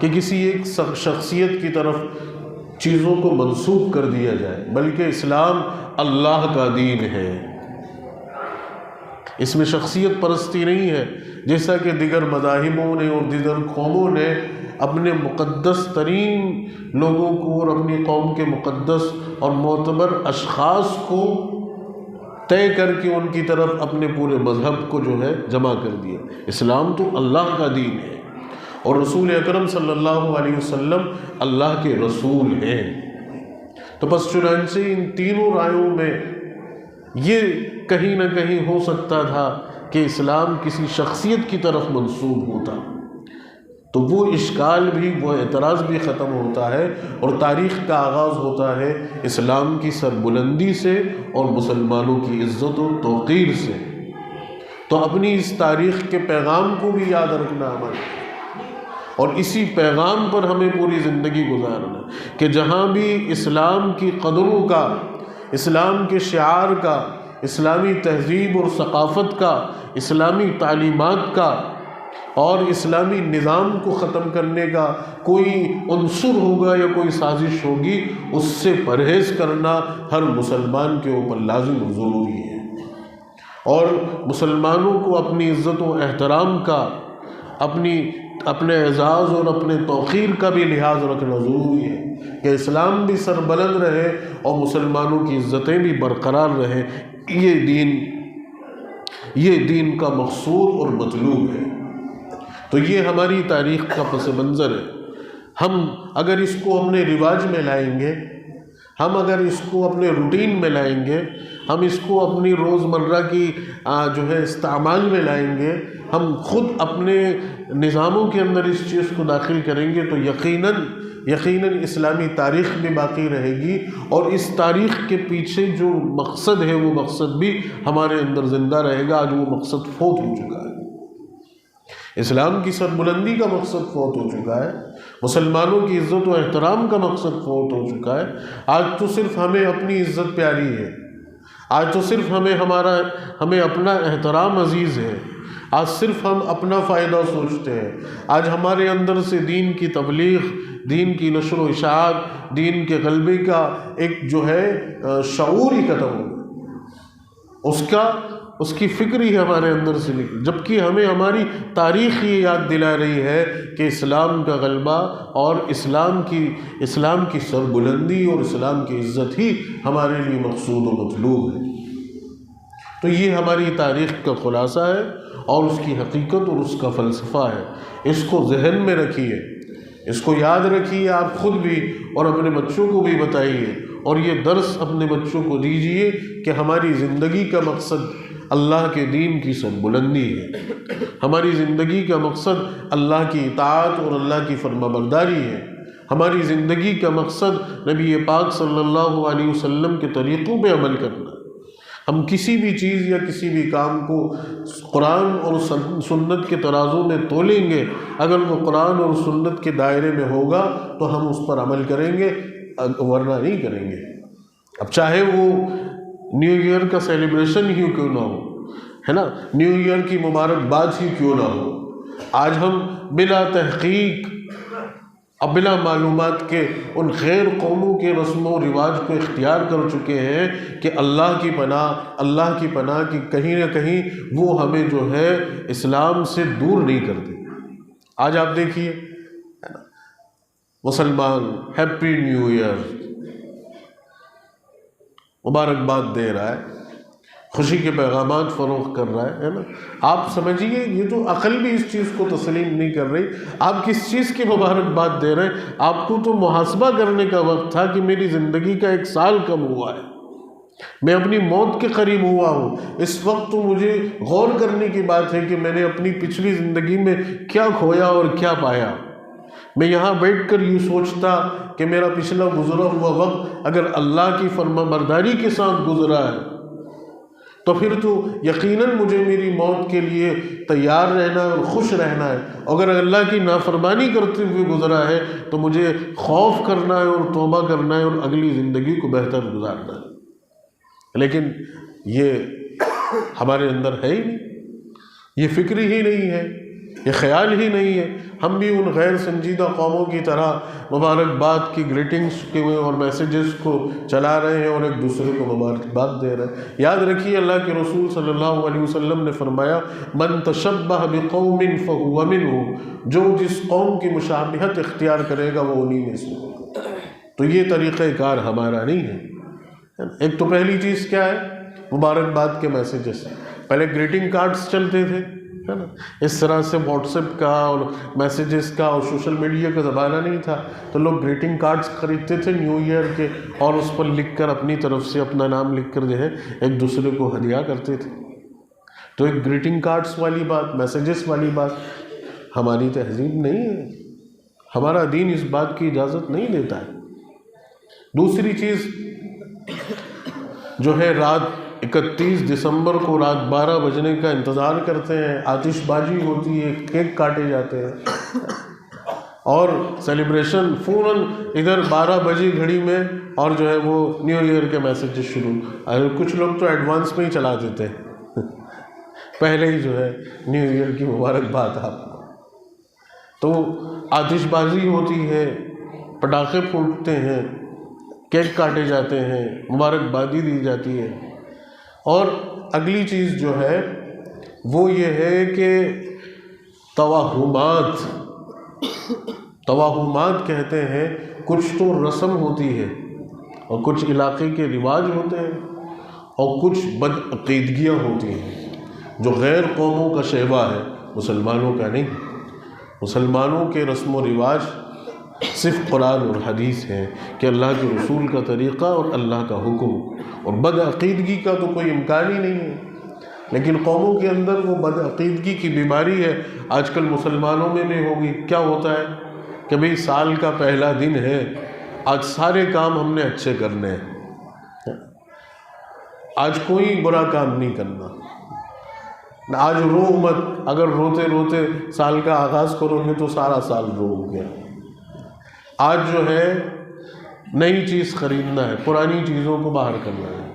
کہ کسی ایک شخصیت کی طرف چیزوں کو منسوب کر دیا جائے، بلکہ اسلام اللہ کا دین ہے، اس میں شخصیت پرستی نہیں ہے، جیسا کہ دیگر مذاہبوں نے اور دیگر قوموں نے اپنے مقدس ترین لوگوں کو اور اپنی قوم کے مقدس اور معتبر اشخاص کو طے کر کے ان کی طرف اپنے پورے مذہب کو جو ہے جمع کر دیا۔ اسلام تو اللہ کا دین ہے، اور رسول اکرم صلی اللہ علیہ وسلم اللہ کے رسول ہیں۔ تو بس چنانچہ ان تینوں رائوں میں یہ کہیں نہ کہیں ہو سکتا تھا کہ اسلام کسی شخصیت کی طرف منسوب ہوتا، تو وہ اشکال بھی، وہ اعتراض بھی ختم ہوتا ہے، اور تاریخ کا آغاز ہوتا ہے اسلام کی سربلندی سے اور مسلمانوں کی عزت و توقیر سے۔ تو اپنی اس تاریخ کے پیغام کو بھی یاد رکھنا ہمارے، اور اسی پیغام پر ہمیں پوری زندگی گزارنا کہ جہاں بھی اسلام کی قدروں کا، اسلام کے شعار کا، اسلامی تہذیب اور ثقافت کا، اسلامی تعلیمات کا اور اسلامی نظام کو ختم کرنے کا کوئی عنصر ہوگا یا کوئی سازش ہوگی، اس سے پرہیز کرنا ہر مسلمان کے اوپر لازم و ضروری ہے، اور مسلمانوں کو اپنی عزت و احترام کا، اپنے اعزاز اور اپنے توقیر کا بھی لحاظ رکھنا ضروری ہے کہ اسلام بھی سربلند رہے اور مسلمانوں کی عزتیں بھی برقرار رہیں۔ یہ دین کا مقصود اور مطلوب ہے۔ تو یہ ہماری تاریخ کا پس منظر ہے۔ ہم اگر اس کو اپنے رواج میں لائیں گے، ہم اگر اس کو اپنے روٹین میں لائیں گے، ہم اس کو اپنی روزمرہ کی جو ہے استعمال میں لائیں گے، ہم خود اپنے نظاموں کے اندر اس چیز کو داخل کریں گے، تو یقیناً اسلامی تاریخ بھی باقی رہے گی، اور اس تاریخ کے پیچھے جو مقصد ہے وہ مقصد بھی ہمارے اندر زندہ رہے گا۔ آج وہ مقصد فوت ہو چکا ہے، اسلام کی سربلندی کا مقصد فوت ہو چکا ہے، مسلمانوں کی عزت و احترام کا مقصد فوت ہو چکا ہے۔ آج تو صرف ہمیں اپنی عزت پیاری ہے، آج تو صرف ہمیں اپنا احترام عزیز ہے، آج صرف ہم اپنا فائدہ سوچتے ہیں، آج ہمارے اندر سے دین کی تبلیغ، دین کی نشر و اشاعت، دین کے غلبے کا ایک جو ہے شعور ہی ختم ہو گیا، اس کی فکر ہی ہمارے اندر سے نکل، جبکہ ہمیں ہماری تاریخ یہ یاد دلا رہی ہے کہ اسلام کا غلبہ اور اسلام کی سربلندی اور اسلام کی عزت ہی ہمارے لیے مقصود و مطلوب ہے۔ تو یہ ہماری تاریخ کا خلاصہ ہے اور اس کی حقیقت اور اس کا فلسفہ ہے، اس کو ذہن میں رکھیے، اس کو یاد رکھیے، آپ خود بھی اور اپنے بچوں کو بھی بتائیے، اور یہ درس اپنے بچوں کو دیجیے کہ ہماری زندگی کا مقصد اللہ کے دین کی سربلندی ہے، ہماری زندگی کا مقصد اللہ کی اطاعت اور اللہ کی فرما برداری ہے، ہماری زندگی کا مقصد نبی پاک صلی اللہ علیہ وسلم کے طریقوں پہ عمل کرنا۔ ہم کسی بھی چیز یا کسی بھی کام کو قرآن اور سنت کے ترازو میں تولیں گے، اگر وہ قرآن اور سنت کے دائرے میں ہوگا تو ہم اس پر عمل کریں گے، ورنہ نہیں کریں گے۔ اب چاہے وہ نیو ایئر کا سیلیبریشن ہی کیوں نہ ہو، ہے نا، نیو ایئر کی مبارکباد ہی کیوں نہ ہو، آج ہم بلا تحقیق اب بلا معلومات کے ان غیر قوموں کے رسم و رواج کو اختیار کر چکے ہیں کہ اللہ کی پناہ کی کہیں نہ کہیں وہ ہمیں جو ہے اسلام سے دور نہیں کرتے۔ آج آپ دیکھیے مسلمان ہیپی نیو ایئر مبارکباد دے رہا ہے، خوشی کے پیغامات فروغ کر رہا ہے نا، آپ سمجھیے یہ تو عقل بھی اس چیز کو تسلیم نہیں کر رہی، آپ کس چیز کی مبارکباد دے رہے ہیں؟ آپ کو تو محاسبہ کرنے کا وقت تھا کہ میری زندگی کا 1 سال کم ہوا ہے، میں اپنی موت کے قریب ہوا ہوں، اس وقت تو مجھے غور کرنے کی بات ہے کہ میں نے اپنی پچھلی زندگی میں کیا کھویا اور کیا پایا۔ میں یہاں بیٹھ کر یہ سوچتا کہ میرا پچھلا گزرا ہوا وقت اگر اللہ کی فرما برداری کے ساتھ گزرا ہے تو پھر تو یقیناً مجھے میری موت کے لیے تیار رہنا ہے اور خوش رہنا ہے، اگر اللہ کی نافرمانی کرتے ہوئے گزرا ہے تو مجھے خوف کرنا ہے اور توبہ کرنا ہے اور اگلی زندگی کو بہتر گزارنا ہے۔ لیکن یہ ہمارے اندر ہے ہی نہیں، یہ فکر ہی نہیں ہے، یہ خیال ہی نہیں ہے۔ ہم بھی ان غیر سنجیدہ قوموں کی طرح مبارکباد کی گریٹنگز کے اور میسیجز کو چلا رہے ہیں اور ایک دوسرے کو مبارکباد دے رہے ہیں۔ یاد رکھیے اللہ کے رسول صلی اللہ علیہ وسلم نے فرمایا من تشبہ بقوم فہو منہم، جو جس قوم کی مشابہت اختیار کرے گا وہ انہی میں سے ہوگا۔ تو یہ طریقہ کار ہمارا نہیں ہے۔ ایک تو پہلی چیز کیا ہے، مبارکباد کے میسیجز، پہلے گریٹنگ کارڈز چلتے تھے، ہے نا، اس طرح سے واٹس ایپ کا اور میسیجز کا اور سوشل میڈیا کا زمانہ نہیں تھا، تو لوگ گریٹنگ کارڈز خریدتے تھے نیو ایئر کے اور اس پر لکھ کر اپنی طرف سے اپنا نام لکھ کر جو ہے ایک دوسرے کو ہدیہ کرتے تھے۔ تو ایک گریٹنگ کارڈز والی بات، میسیجز والی بات ہماری تہذیب نہیں ہے، ہمارا دین اس بات کی اجازت نہیں دیتا ہے۔ دوسری چیز جو ہے، رات 31 دسمبر کو رات 12 بجنے کا انتظار کرتے ہیں، آتش بازی ہوتی ہے، کیک کاٹے جاتے ہیں اور سیلیبریشن فوراً ادھر 12 بجے گھڑی میں، اور جو ہے وہ نیو ایئر کے میسیجز شروع، کچھ لوگ تو ایڈوانس میں ہی چلا دیتے ہیں، پہلے ہی جو ہے نیو ایئر کی مبارکباد آپ کو۔ تو آتش بازی ہوتی ہے، پٹاخے پھوٹتے ہیں، کیک کاٹے جاتے ہیں، مبارکبادی دی جاتی ہے۔ اور اگلی چیز جو ہے وہ یہ ہے کہ توہمات کہتے ہیں، کچھ تو رسم ہوتی ہے اور کچھ علاقے کے رواج ہوتے ہیں اور کچھ بدعقیدگیاں ہوتی ہیں جو غیر قوموں کا شیوا ہے، مسلمانوں کا نہیں۔ مسلمانوں کے رسم و رواج صرف قرآن اور حدیث ہے کہ اللہ کے رسول کا طریقہ اور اللہ کا حکم، اور بدعقیدگی کا تو کوئی امکان ہی نہیں ہے۔ لیکن قوموں کے اندر وہ بدعقیدگی کی بیماری ہے، آج کل مسلمانوں میں بھی ہوگی۔ کیا ہوتا ہے کہ بھئی سال کا پہلا دن ہے، آج سارے کام ہم نے اچھے کرنے ہیں، آج کوئی برا کام نہیں کرنا، آج رو مت، اگر روتے روتے سال کا آغاز کرو گے تو سارا سال رو گیا۔ آج جو ہے نئی چیز خریدنا ہے، پرانی چیزوں کو باہر کرنا ہے۔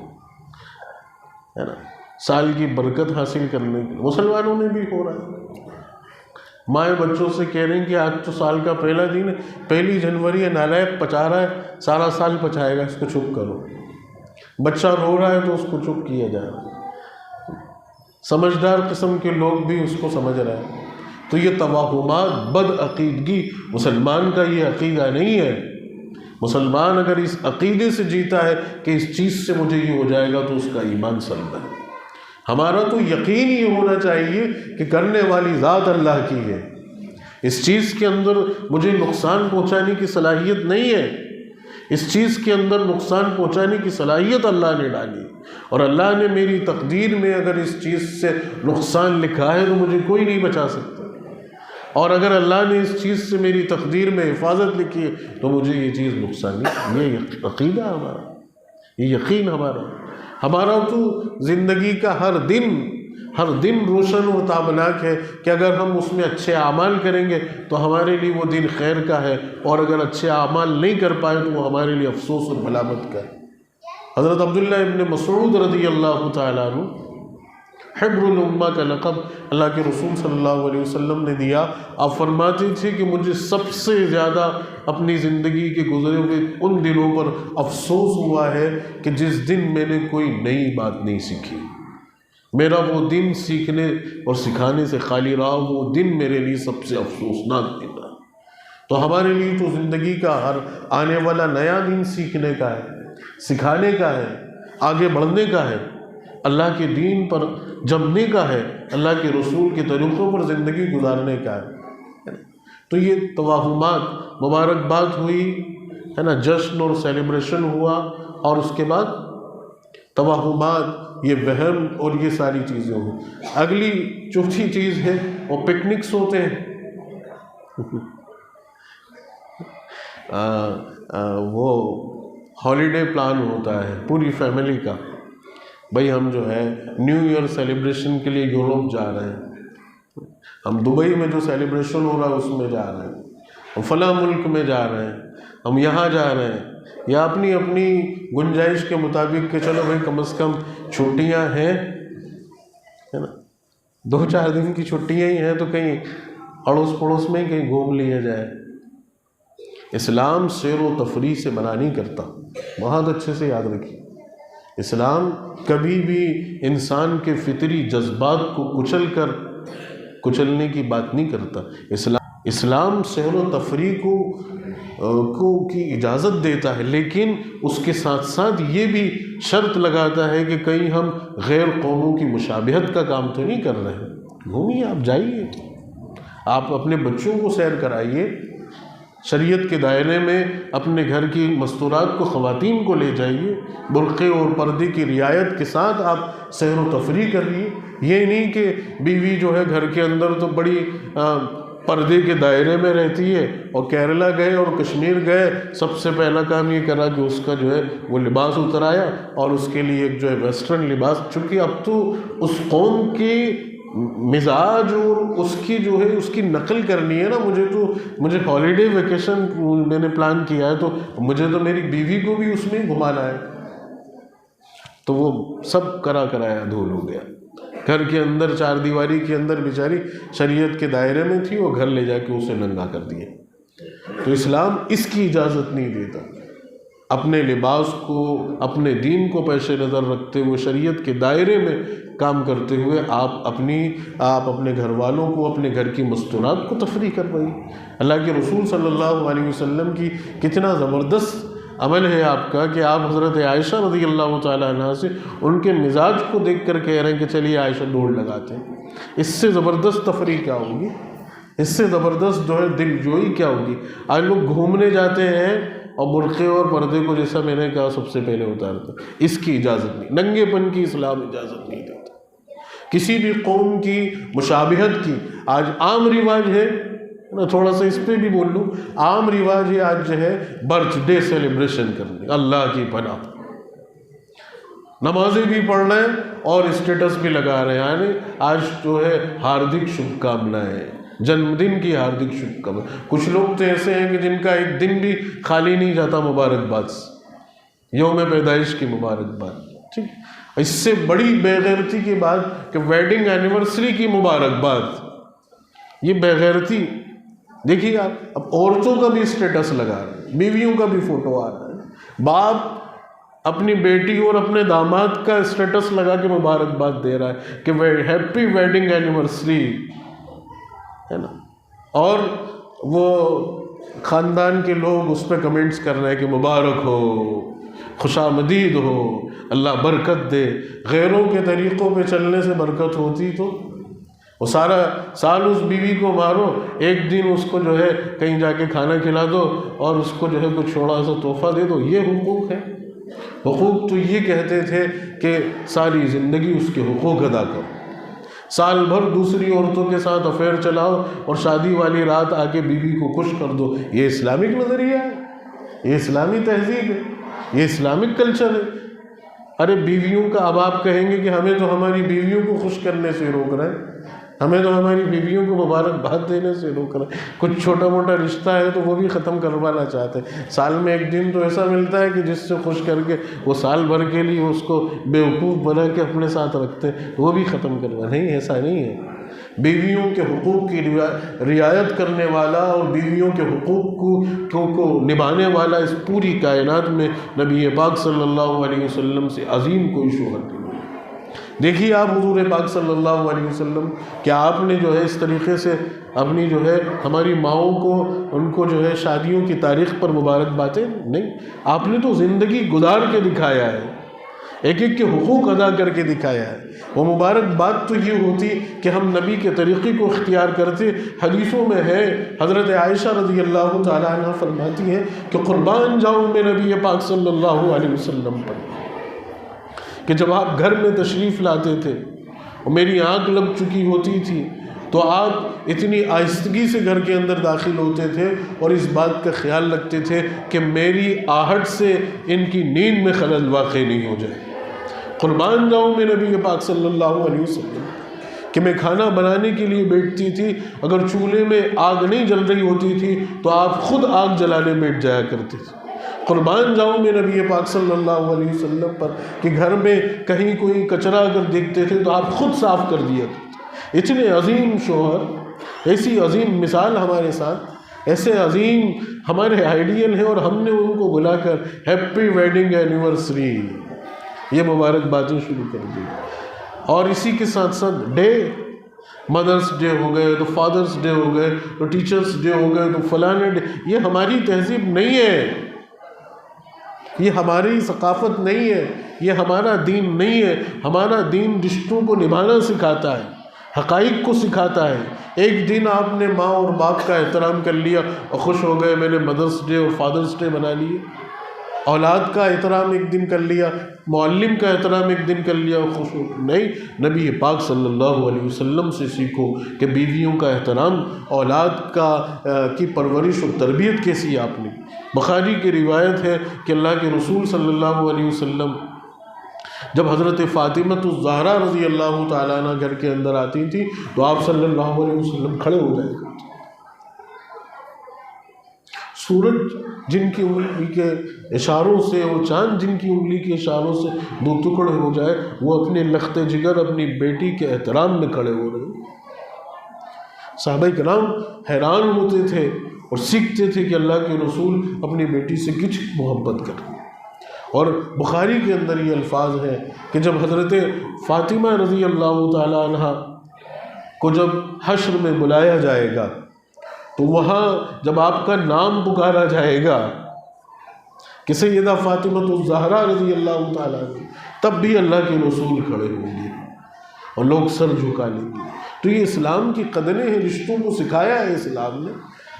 ہے نا، سال کی برکت حاصل کرنے کے لیے مسلمانوں میں بھی ہو رہا ہے۔ مائیں بچوں سے کہہ رہی ہیں کہ آج تو سال کا پہلا دن ہے، 1 جنوری ہے، نالائق پچا رہا ہے، سارا سال پچائے گا، اس کو چپ کرو۔ بچہ رو رہا ہے تو اس کو چپ کیا جائے۔ سمجھدار قسم کے لوگ بھی اس کو سمجھ رہے ہیں۔ تو یہ توہمات، بد عقیدگی مسلمان کا یہ عقیدہ نہیں ہے۔ مسلمان اگر اس عقیدے سے جیتا ہے کہ اس چیز سے مجھے یہ ہو جائے گا تو اس کا ایمان سلب ہے۔ ہمارا تو یقین یہ ہونا چاہیے کہ کرنے والی ذات اللہ کی ہے، اس چیز کے اندر مجھے نقصان پہنچانے کی صلاحیت نہیں ہے، اس چیز کے اندر نقصان پہنچانے کی صلاحیت اللہ نے ڈالی، اور اللہ نے میری تقدیر میں اگر اس چیز سے نقصان لکھا ہے تو مجھے کوئی نہیں بچا سکتا، اور اگر اللہ نے اس چیز سے میری تقدیر میں حفاظت لکھی ہے تو مجھے یہ چیز نقصان نہیں۔ یہ عقیدہ ہمارا، یہ یقین ہمارا تو زندگی کا ہر دن روشن اور تابناک ہے کہ اگر ہم اس میں اچھے اعمال کریں گے تو ہمارے لیے وہ دن خیر کا ہے، اور اگر اچھے اعمال نہیں کر پائے تو وہ ہمارے لیے افسوس اور ملامت کا ہے۔ حضرت عبداللہ ابن مسعود رضی اللہ تعالیٰ عنہ، حبر الامہ کا لقب اللہ کے رسول صلی اللہ علیہ وسلم نے دیا۔ آپ فرماتے تھے کہ مجھے سب سے زیادہ اپنی زندگی کے گزرے ہوئے ان دنوں پر افسوس ہوا ہے کہ جس دن میں نے کوئی نئی بات نہیں سیکھی، میرا وہ دن سیکھنے اور سکھانے سے خالی رہا، وہ دن میرے لیے سب سے افسوسناک دن رہا۔ تو ہمارے لیے تو زندگی کا ہر آنے والا نیا دن سیکھنے کا ہے، سکھانے کا ہے، آگے بڑھنے کا ہے، اللہ کے دین پر جمنے کا ہے، اللہ کے رسول کے طریقوں پر زندگی گزارنے کا ہے۔ تو یہ توہمات، مبارکباد ہوئی ہے نا، جشن اور سیلیبریشن ہوا، اور اس کے بعد توہمات، یہ وہم اور یہ ساری چیزیں ہوئی۔ اگلی چوتھی چیز ہے وہ پکنکس ہوتے ہیں۔ وہ ہالیڈے پلان ہوتا ہے پوری فیملی کا، بھئی ہم جو ہے نیو ایئر سیلیبریشن کے لیے یورپ جا رہے ہیں، ہم دبئی میں جو سیلیبریشن ہو رہا ہے اس میں جا رہے ہیں، ہم فلاں ملک میں جا رہے ہیں، ہم یہاں جا رہے ہیں، یا اپنی اپنی گنجائش کے مطابق کہ چلو بھئی کم از کم چھٹیاں ہیں، ہے نا، 2-4 دن کی چھٹیاں ہی ہیں تو کہیں اڑوس پڑوس میں کہیں گھوم لیا جائے۔ اسلام سیر و تفریح سے منع نہیں کرتا، بہت اچھے سے یاد رکھیے۔ اسلام کبھی بھی انسان کے فطری جذبات کو کچلنے کی بات نہیں کرتا۔ اسلام سیر و تفریح کی اجازت دیتا ہے، لیکن اس کے ساتھ ساتھ یہ بھی شرط لگاتا ہے کہ کہیں ہم غیر قوموں کی مشابہت کا کام تو نہیں کر رہے ہیں۔ گھومیے، آپ جائیے، آپ اپنے بچوں کو سیر کرائیے، شریعت کے دائرے میں اپنے گھر کی مستورات کو، خواتین کو لے جائیے، برقعے اور پردے کی رعایت کے ساتھ آپ سیر و تفریح کریے۔ یہ نہیں کہ بیوی جو ہے گھر کے اندر تو بڑی پردے کے دائرے میں رہتی ہے، اور کیرلا گئے اور کشمیر گئے، سب سے پہلا کام یہ کرا کہ اس کا جو ہے وہ لباس اترایا، اور اس کے لیے ایک جو ہے ویسٹرن لباس، چونکہ اب تو اس قوم کی مزاج اور اس کی جو ہے اس کی نقل کرنی ہے نا، مجھے ہالیڈے ویکیشن میں نے پلان کیا ہے تو مجھے تو میری بیوی کو بھی اس میں گھمانا ہے، تو وہ سب کرایا دھول ہو گیا۔ گھر کے اندر 4 دیواری کے اندر بیچاری شریعت کے دائرے میں تھی، وہ گھر لے جا کے اسے ننگا کر دیا۔ تو اسلام اس کی اجازت نہیں دیتا۔ اپنے لباس کو، اپنے دین کو پیش نظر رکھتے ہوئے، شریعت کے دائرے میں کام کرتے ہوئے آپ اپنے گھر والوں کو، اپنے گھر کی مستورات کو تفریح کروائیے۔ اللہ کے رسول صلی اللہ علیہ وسلم کی کتنا زبردست عمل ہے آپ کا کہ آپ حضرت عائشہ رضی اللہ تعالیٰ عنہ سے ان کے مزاج کو دیکھ کر کہہ رہے ہیں کہ چلیے عائشہ دوڑ لگاتے ہیں۔ اس سے زبردست تفریح کیا ہوگی؟ اس سے زبردست جو ہے دل جوئی کیا ہوگی؟ آج لوگ گھومنے جاتے ہیں اور برقعے اور پردے کو، جیسا میں نے کہا، سب سے پہلے اتارتے ہیں۔ اس کی اجازت نہیں، ننگے پن کی اسلام اجازت نہیں دیتا۔ کسی بھی قوم کی مشابہت کی آج عام رواج ہے، تھوڑا سا اس پہ بھی بول لوں، عام رواج ہے آج جو ہے برتھ ڈے سیلیبریشن کرنے، اللہ کی پناہ، نمازیں بھی پڑھ رہے ہیں اور اسٹیٹس بھی لگا رہے ہیں، یعنی آج جو ہے ہاردک شبھ کامنائیں، جنم دن کی ہاردک شبھ کامنائیں۔ کچھ لوگ تو ایسے ہیں کہ جن کا ایک دن بھی خالی نہیں جاتا مبارکباد سے، یوم پیدائش کی مبارکباد، ٹھیک۔ اس سے بڑی بے غیرتی کی بات کہ ویڈنگ اینیورسری کی مبارکباد، یہ بے غیرتی. دیکھیے آپ اب عورتوں کا بھی اسٹیٹس لگا رہے ہیں، بیویوں کا بھی فوٹو آ رہا ہے، باپ اپنی بیٹی اور اپنے داماد کا اسٹیٹس لگا کے مبارکباد دے رہا ہے کہ ہیپی ویڈنگ اینیورسری، ہے نا. اور وہ خاندان کے لوگ اس پہ کمنٹس کر رہے ہیں کہ مبارک ہو، خوش آمدید ہو، اللہ برکت دے. غیروں کے طریقوں پہ چلنے سے برکت ہوتی تو وہ سارا سال اس بیوی کو مارو، ایک دن اس کو جو ہے کہیں جا کے کھانا کھلا دو اور اس کو جو ہے کچھ چھوڑا سا تحفہ دے دو. یہ حقوق ہے؟ حقوق تو یہ کہتے تھے کہ ساری زندگی اس کے حقوق ادا کرو، سال بھر دوسری عورتوں کے ساتھ افیئر چلاؤ اور شادی والی رات آ کے بیوی کو خوش کر دو. یہ اسلامک نظریہ ہے، یہ اسلامی تہذیب ہے، یہ اسلامک کلچر ہے. ارے بیویوں کا اب آپ کہیں گے کہ ہمیں تو ہماری بیویوں کو خوش کرنے سے روک رہے ہیں، ہمیں تو ہماری بیویوں کو مبارکباد دینے سے روک رہے ہیں، کچھ چھوٹا موٹا رشتہ ہے تو وہ بھی ختم کروانا چاہتے ہیں. سال میں ایک دن تو ایسا ملتا ہے کہ جس سے خوش کر کے وہ سال بھر کے لیے اس کو بیوقوف بنا کے اپنے ساتھ رکھتے ہیں، وہ بھی ختم کروا. نہیں، ایسا نہیں ہے. بیویوں کے حقوق کی رعایت کرنے والا اور بیویوں کے حقوق کو نبھانے والا اس پوری کائنات میں نبی پاک صلی اللہ علیہ وسلم سے عظیم کوئی شوہر نہیں. دیکھیے آپ حضور پاک صلی اللہ علیہ وسلم، کیا آپ نے جو ہے اس طریقے سے اپنی جو ہے ہماری ماؤں کو ان کو جو ہے شادیوں کی تاریخ پر مبارکبادیں؟ نہیں، آپ نے تو زندگی گزار کے دکھایا ہے، ایک ایک کے حقوق ادا کر کے دکھایا ہے. وہ مبارکباد تو یہ ہوتی کہ ہم نبی کے طریقے کو اختیار کرتے. حدیثوں میں ہے، حضرت عائشہ رضی اللہ تعالیٰ عنہ فرماتی ہیں کہ قربان جاؤں میں نبی پاک صلی اللہ علیہ وسلم پر کہ جب آپ گھر میں تشریف لاتے تھے اور میری آنکھ لگ چکی ہوتی تھی تو آپ اتنی آہستگی سے گھر کے اندر داخل ہوتے تھے اور اس بات کا خیال رکھتے تھے کہ میری آہٹ سے ان کی نیند میں خلل واقع نہیں ہو جائے. قربان جاؤں میں نبی پاک صلی اللہ علیہ وسلم کہ میں کھانا بنانے کے لیے بیٹھتی تھی، اگر چولہے میں آگ نہیں جل رہی ہوتی تھی تو آپ خود آگ جلانے بیٹھ جایا کرتے تھے. قربان جاؤں میں نبی پاک صلی اللہ علیہ وسلم پر کہ گھر میں کہیں کوئی کچرا اگر دیکھتے تھے تو آپ خود صاف کر دیا کرتے. اتنے عظیم شوہر، ایسی عظیم مثال ہمارے ساتھ، ایسے عظیم ہمارے آئیڈیل ہیں اور ہم نے ان کو بلا کر ہیپی ویڈنگ اینیورسری یہ مبارکبادیں شروع کر دی. اور اسی کے ساتھ ساتھ ڈے، مدرس ڈے ہو گئے تو فادرس ڈے ہو گئے تو ٹیچرس ڈے ہو گئے تو فلانے ڈے. یہ ہماری تہذیب نہیں ہے، یہ ہماری ثقافت نہیں ہے، یہ ہمارا دین نہیں ہے. ہمارا دین رشتوں کو نبھانا سکھاتا ہے، حقائق کو سکھاتا ہے. ایک دن آپ نے ماں اور باپ کا احترام کر لیا اور خوش ہو گئے، میں نے مدرس ڈے اور فادرس ڈے بنا لیے. اولاد کا احترام ایک دن کر لیا، معلم کا احترام ایک دن کر لیا اور خوش ہو. نہیں، نبی پاک صلی اللہ علیہ وسلم سے سیکھو کہ بیویوں کا احترام، اولاد کی پرورش اور تربیت کیسی آپ نے. بخاری کی روایت ہے کہ اللہ کے رسول صلی اللہ علیہ وسلم جب حضرت فاطمہ الزہرا رضی اللہ تعالیٰ عنہ گھر کے اندر آتی تھی تو آپ صلی اللہ علیہ وسلم کھڑے ہو جائے کرتے. سورج جن کی انگلی کے اشاروں سے اور چاند جن کی انگلی کے اشاروں سے دو ٹکڑے ہو جائے، وہ اپنے لخت جگر اپنی بیٹی کے احترام میں کھڑے ہو رہے ہیں. صحابہ کرام حیران ہوتے تھے اور سیکھتے تھے کہ اللہ کے رسول اپنی بیٹی سے کچھ محبت کریں. اور بخاری کے اندر یہ الفاظ ہیں کہ جب حضرت فاطمہ رضی اللہ تعالی عنہ کو جب حشر میں بلایا جائے گا تو وہاں جب آپ کا نام پکارا جائے گا کہ سیدہ فاطمہ الزہرا رضی اللہ تعالیٰ عنہ، تب بھی اللہ کے رسول کھڑے ہوں گے اور لوگ سر جھکا لیں گے. تو یہ اسلام کی قدریں ہیں، رشتوں کو سکھایا ہے اسلام نے.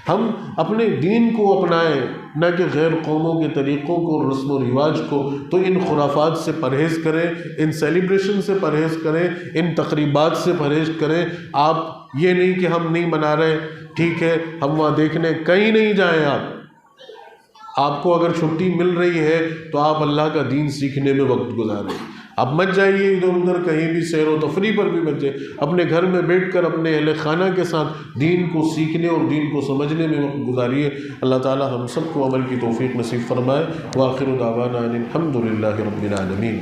ہم اپنے دین کو اپنائیں، نہ کہ غیر قوموں کے طریقوں کو، رسم و رواج کو. تو ان خرافات سے پرہیز کریں، ان سیلیبریشن سے پرہیز کریں، ان تقریبات سے پرہیز کریں. آپ یہ نہیں کہ ہم نہیں منا رہے، ٹھیک ہے ہم وہاں دیکھنے کہیں نہیں جائیں. آپ کو اگر چھٹی مل رہی ہے تو آپ اللہ کا دین سیکھنے میں وقت گزاریں. آپ مت جائیے ادھر ادھر کہیں بھی، سیر و تفریح پر بھی مت جائیں. اپنے گھر میں بیٹھ کر اپنے اہل خانہ کے ساتھ دین کو سیکھنے اور دین کو سمجھنے میں وقت گزاریے. اللہ تعالی ہم سب کو عمل کی توفیق نصیب فرمائے. وآخر دعوانا ان الحمد للہ رب العالمین.